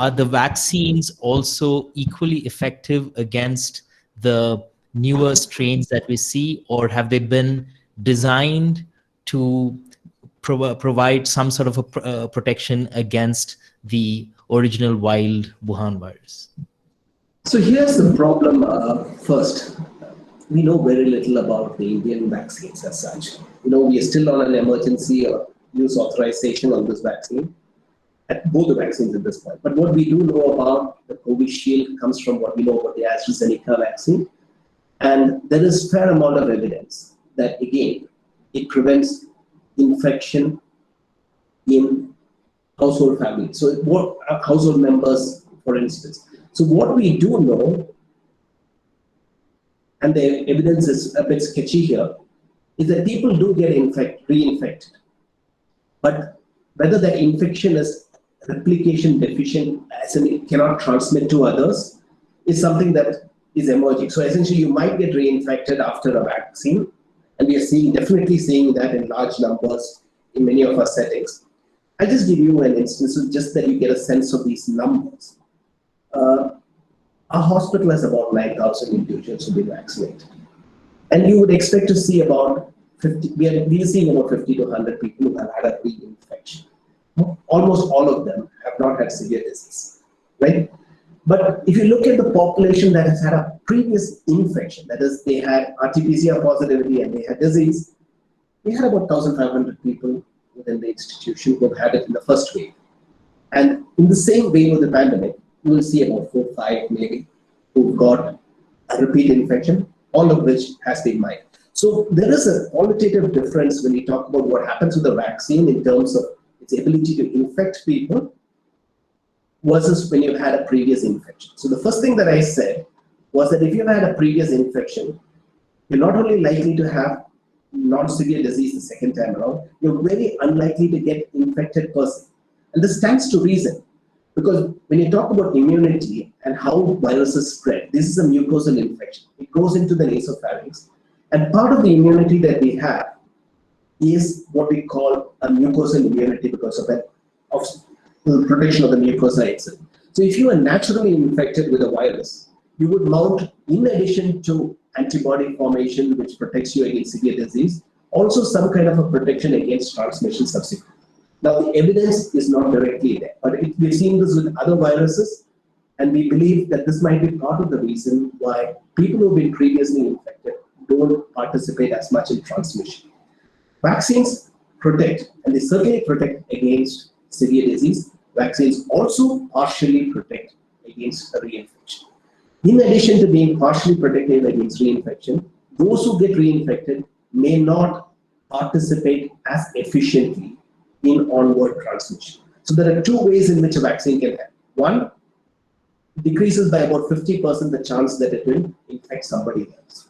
are the vaccines also equally effective against the newer strains that we see, or have they been designed to provide some sort of a protection against the original wild Wuhan virus? So here's the problem. First, we know very little about the Indian vaccines as such. We are still on an emergency or use authorization on this vaccine, at both the vaccines at this point. But what we do know about the Covishield comes from what we know about the AstraZeneca vaccine. And there is a fair amount of evidence that, again, it prevents infection in household families. So what household members, for instance. So what we do know, and the evidence is a bit sketchy here, is that people do get reinfected. But whether the infection is replication deficient, as in it cannot transmit to others, is something that is emerging. So essentially, you might get reinfected after a vaccine, and we are definitely seeing that in large numbers in many of our settings. I'll just give you an instance, so just that you get a sense of these numbers. Our hospital has about 9,000 individuals who've been vaccinated. And you would expect to see about 50, we are seeing about 50 to 100 people who have had a reinfection. Almost all of them have not had severe disease, right? But if you look at the population that has had a previous infection, that is, they had RT-PCR positivity and they had disease, we had about 1,500 people within the institution who have had it in the first wave. And in the same wave of the pandemic, you will see about 4 or 5 maybe who've got a repeat infection, all of which has been mild. So there is a qualitative difference when we talk about what happens with the vaccine in terms of its ability to infect people versus when you've had a previous infection. So the first thing that I said was that if you've had a previous infection, you're not only likely to have non-severe disease the second time around, you're very unlikely to get infected person. And this stands to reason. Because when you talk about immunity and how viruses spread, this is a mucosal infection. It goes into the nasopharynx. And part of the immunity that we have is what we call a mucosal immunity because of the protection of the mucosa itself. So if you are naturally infected with a virus, you would mount, in addition to antibody formation, which protects you against severe disease, also some kind of a protection against transmission subsequently. Now, the evidence is not directly there, but we've seen this with other viruses, and we believe that this might be part of the reason why people who've been previously infected don't participate as much in transmission. Vaccines protect, and they certainly protect against severe disease. Vaccines also partially protect against a reinfection. In addition to being partially protected against reinfection, those who get reinfected may not participate as efficiently in onward transmission. So there are 2 ways in which a vaccine can help. One, decreases by about 50% the chance that it will infect somebody else.